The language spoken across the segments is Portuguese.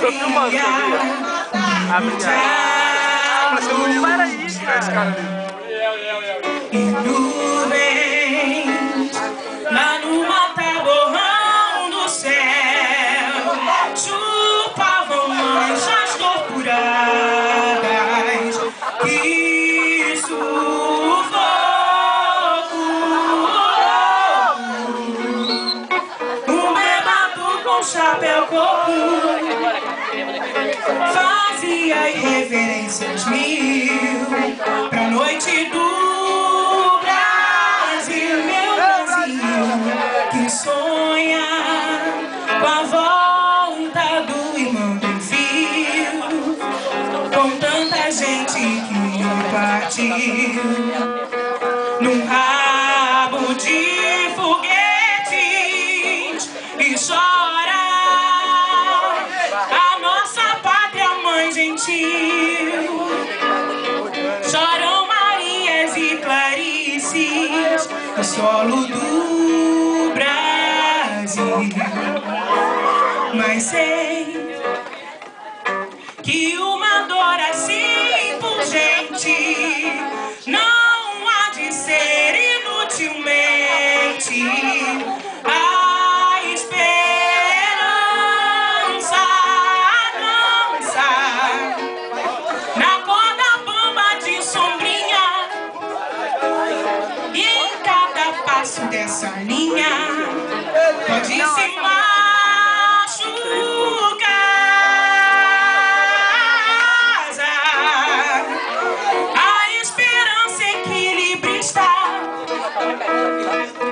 E nuvens lá no mata-borrão do céu chupavam manchas torturadas. Que sufoco! Um bêbado com chapéu comum fazia irreverências mil pra noite do Brasil, meu Brasil, que sonha com a volta do irmão do fio, com tanta gente que partiu num rabo de foguetes e chora a nossa pátria mãe gentil. Choram Marias e Clarices no solo do Brasil. Mas sei que uma dor assim pungente não há de ser inutilmente a esperança dança na corda bamba de sombrinha, e em cada passo dessa linha pode se machucar. A esperança equilibrista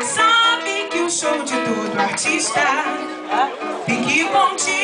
sabe que o show de todo artista tem que contigo